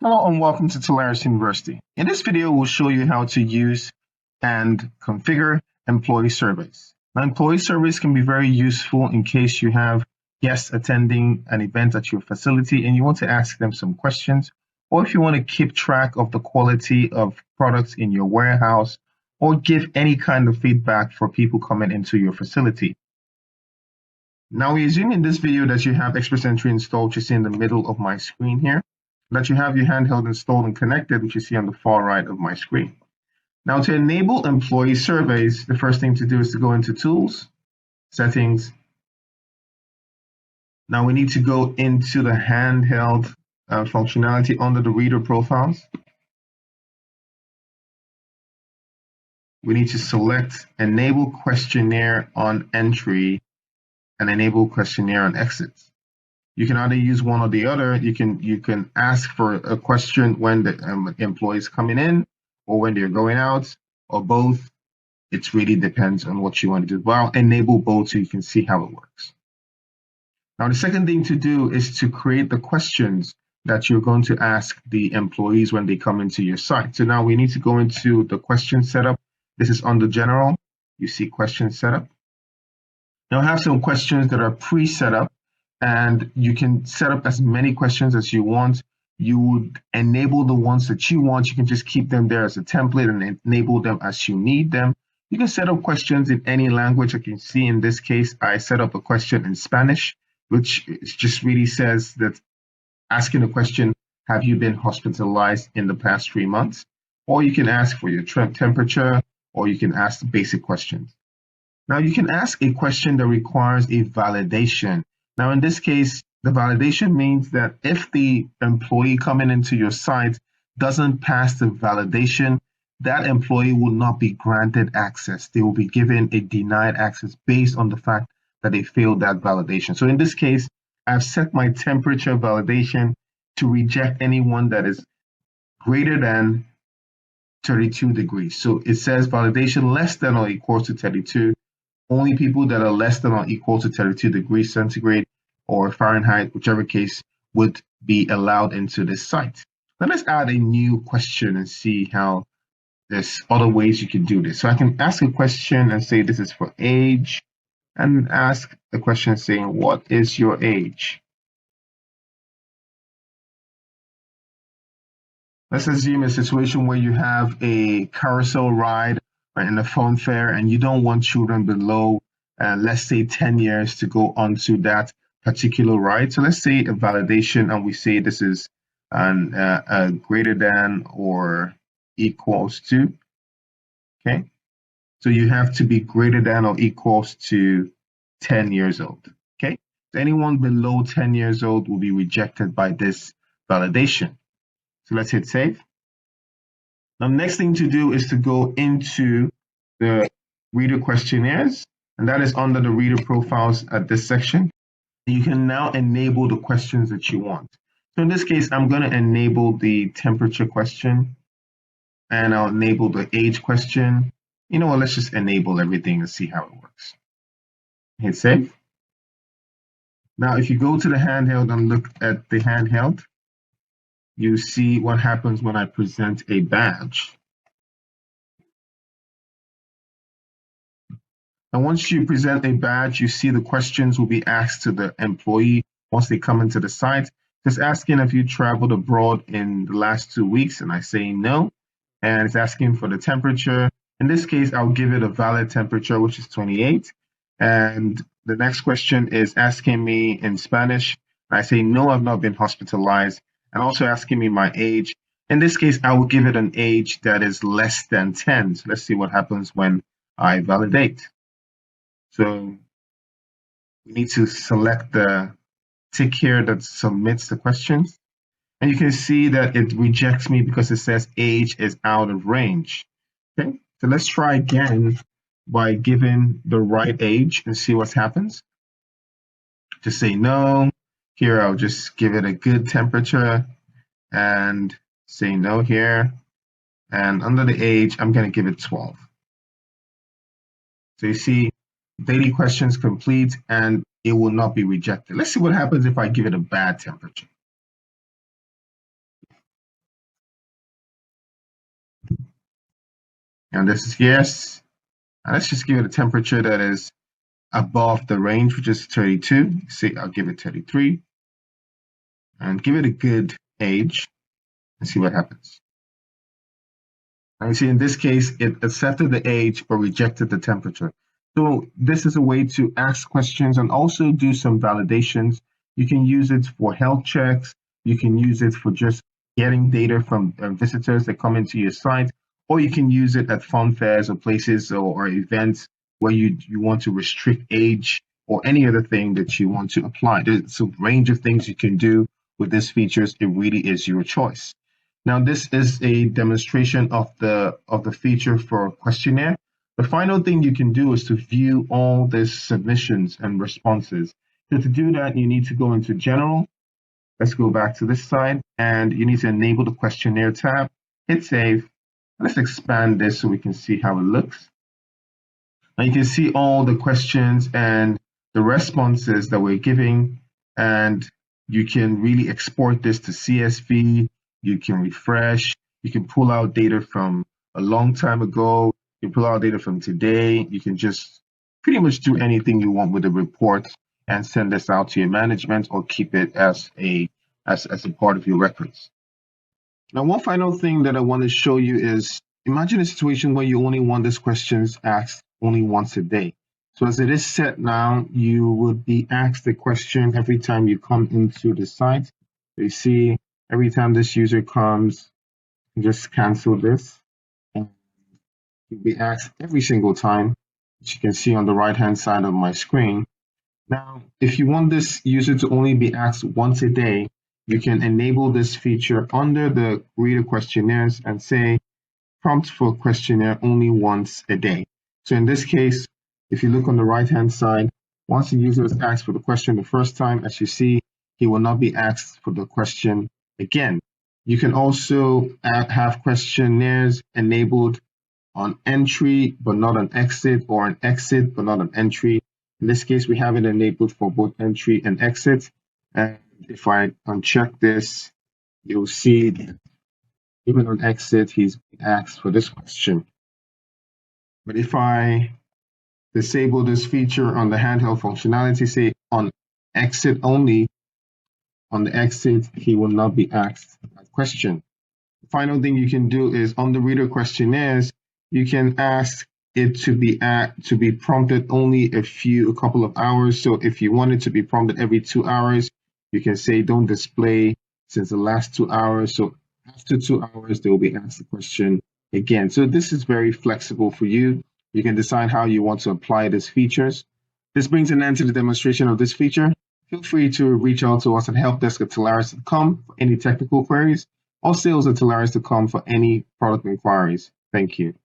Hello and welcome to Tularis University. In this video, we'll show you how to use and configure employee surveys. Now, employee surveys can be very useful in case you have guests attending an event at your facility and you want to ask them some questions, or if you want to keep track of the quality of products in your warehouse, or give any kind of feedback for people coming into your facility. Now, we assume in this video that you have XPressEntry installed, which you see in the middle of my screen here, that you have your handheld installed and connected, which you see on the far right of my screen. Now, to enable employee surveys, the first thing to do is to go into Tools, Settings. Now, we need to go into the handheld functionality under the reader profiles. We need to select Enable Questionnaire on Entry and Enable Questionnaire on Exit. You can either use one or the other. You can ask for a question when the employee is coming in or when they're going out, or both. It really depends on what you want to do. But I'll enable both so you can see how it works. Now, the second thing to do is to create the questions that you're going to ask the employees when they come into your site. So now we need to go into the question setup. This is under General. You see Question Setup. Now, I have some questions that are pre-set up, and you can set up as many questions as you want. You would enable the ones that you want. You can just keep them there as a template and enable them as you need them. You can set up questions in any language. I can see in this case, I set up a question in Spanish, which just really says that asking a question, have you been hospitalized in the past 3 months? Or you can ask for your temperature, or you can ask basic questions. Now, you can ask a question that requires a validation. Now, in this case, the validation means that if the employee coming into your site doesn't pass the validation, that employee will not be granted access. They will be given a denied access based on the fact that they failed that validation. So in this case, I've set my temperature validation to reject anyone that is greater than 32 degrees. So it says validation less than or equal to 32. Only people that are less than or equal to 32 degrees centigrade or Fahrenheit, whichever case, would be allowed into this site. Now let's add a new question and see how there's other ways you can do this. So I can ask a question and say this is for age, and ask a question saying, what is your age? Let's assume a situation where you have a carousel ride in a fun fair and you don't want children below, let's say 10 years to go onto that particular ride. So let's say a validation, and we say this is greater than or equals to, okay? So you have to be greater than or equals to 10 years old, okay? So anyone below 10 years old will be rejected by this validation. So let's hit save. Now, the next thing to do is to go into the reader questionnaires, and that is under the reader profiles at this section. You can now enable the questions that you want. So in this case, I'm going to enable the temperature question, and I'll enable the age question. You know what, let's just enable everything and see how it works. Hit save. Now, if you go to the handheld and look at the handheld, you see what happens when I present a badge. And once you present a badge, you see the questions will be asked to the employee once they come into the site. Just asking if you traveled abroad in the last 2 weeks, and I say no. And it's asking for the temperature. In this case, I'll give it a valid temperature, which is 28. And the next question is asking me in Spanish. I say no, I've not been hospitalized. And also asking me my age. In this case, I will give it an age that is less than 10. So let's see what happens when I validate. So we need to select the tick here that submits the questions. And you can see that it rejects me because it says age is out of range. Okay, so let's try again by giving the right age and see what happens. Just say no. Here, I'll just give it a good temperature and say no here. And under the age, I'm going to give it 12. So you see, daily questions complete, and it will not be rejected. Let's see what happens if I give it a bad temperature. And this is yes. And let's just give it a temperature that is above the range, which is 32. See, I'll give it 33 and give it a good age and see what happens. And you see, in this case, it accepted the age but rejected the temperature. So this is a way to ask questions and also do some validations. You can use it for health checks. You can use it for just getting data from visitors that come into your site, or you can use it at fun fairs or places or events where you want to restrict age or any other thing that you want to apply. There's a range of things you can do with these features. It really is your choice. Now, this is a demonstration of the feature for questionnaire. The final thing you can do is to view all the submissions and responses. So to do that, you need to go into General. Let's go back to this side, and you need to enable the questionnaire tab. Hit Save. Let's expand this so we can see how it looks. And you can see all the questions and the responses that we're giving, and you can really export this to CSV. You can refresh. You can pull out data from a long time ago. You pull out data from today. You can just pretty much do anything you want with the report and send this out to your management or keep it as a part of your records. Now, one final thing that I want to show you is imagine a situation where you only want these questions asked only once a day. So as it is set now, you would be asked the question every time you come into the site. You see, every time this user comes, just cancel this. And you'll be asked every single time, which you can see on the right-hand side of my screen. Now, if you want this user to only be asked once a day, you can enable this feature under the reader questionnaires and say prompt for questionnaire only once a day. So in this case, if you look on the right-hand side, once the user is asked for the question the first time, as you see, he will not be asked for the question again. You can also have questionnaires enabled on entry but not on exit, or an exit but not on entry. In this case, we have it enabled for both entry and exit. And if I uncheck this, you'll see that even on exit, he's being asked for this question. But if I disable this feature on the handheld functionality, say on exit only, on the exit, he will not be asked that question. The final thing you can do is on the reader questionnaires, you can ask it to be prompted only a couple of hours. So if you want it to be prompted every 2 hours, you can say don't display since the last 2 hours. So after 2 hours, they will be asked the question again. So this is very flexible for you. You can decide how you want to apply these features. This brings an end to the demonstration of this feature. Feel free to reach out to us at helpdesk@Telarus.com for any technical queries, or sales@Telarus.com for any product inquiries. Thank you.